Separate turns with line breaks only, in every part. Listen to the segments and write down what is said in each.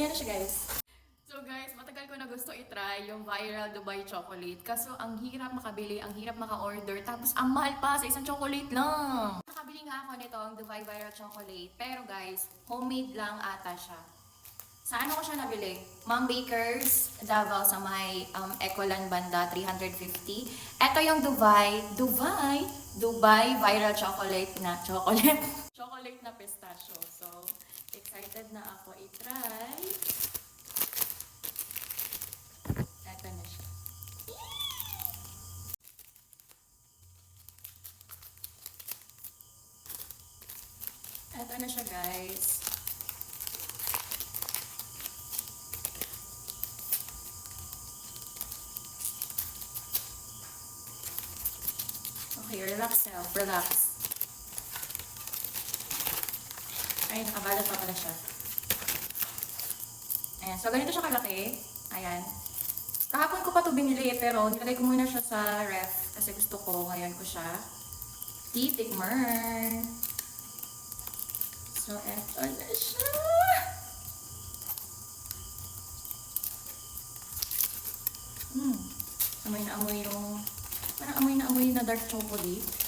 Ayan na siya, guys. So guys, matagal ko na gusto i-try yung viral Dubai chocolate. Kaso ang hirap makabili, ang hirap maka-order, tapos ang mahal pa sa isang chocolate lang. Nakabili nga ako nito, ang Dubai viral chocolate. Pero guys, homemade lang ata siya. Sa ano ko siya nabili? Mom Bakers, Davao sa may Ecolan Banda, 350. Ito yung Dubai viral chocolate na chocolate. Chocolate na pistachio. So, excited na ako i-try. Ito na siya. Ito na siya, guys. Okay, relax self. Relax. Ay, nakabalot pa pala siya. Ayan. So, ganito siya kalaki. Ayan. Kahapon ko pa ito binili, pero nilagay ko muna siya sa ref kasi gusto ko. Ngayon ko siya titikman. So, eto na siya. Amoy na amoy yung... Parang amoy na amoy na dark chocolate.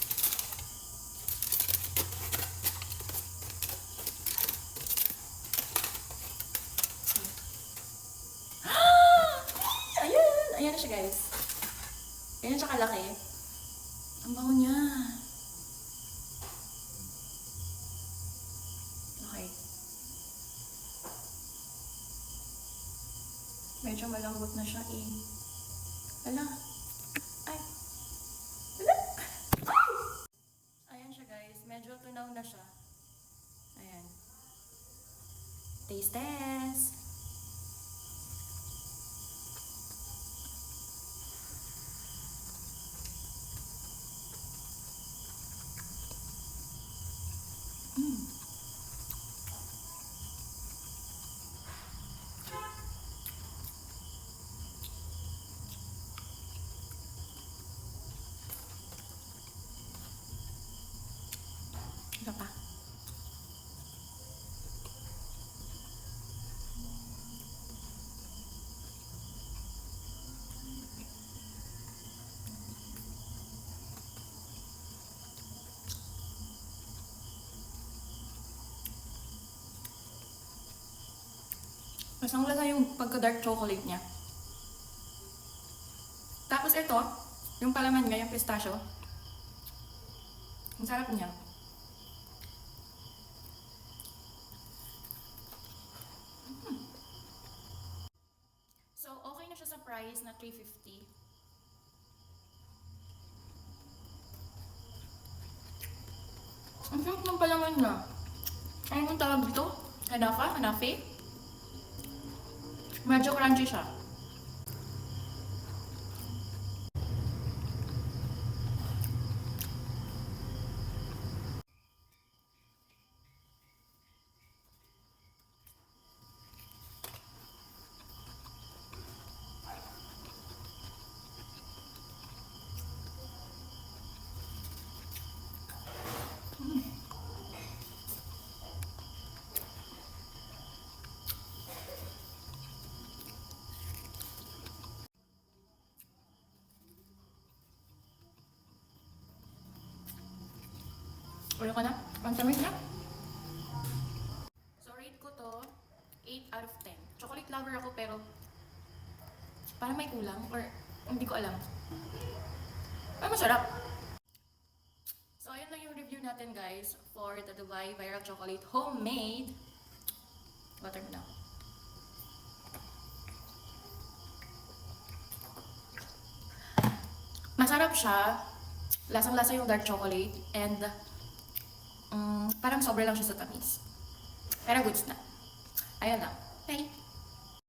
Ayan na siya, guys. Ayan siya kalaki. Ang bango niya. Okay. Medyo malambot na siya eh. Ala. Ay. Ala. Ay! Ayan siya, guys. Medyo tunaw na siya. Ayan. Taste test. Ito pa. Mas ang lasa yung pagka-dark chocolate niya. Tapos ito, yung palaman niya, yung pistachio. Ang sarap niya. So, okay na siya sa price na 350. Ang sarap ng palaman niya. Ano yung tawag dito? Hanafe? Medyo crunchy siya. Ulo ka na? Ang tamis niya? So, rate ko to 8 out of 10. Chocolate lover ako pero parang may kulang or hindi ko alam. Ay, masarap! So, ayun lang yung review natin, guys, for the Dubai Viral Chocolate Homemade. Butter na. Masarap siya. Lasang-lasa yung dark chocolate and parang sobra lang siya sa tamis. Pero goods na. Ayun lang. Bye!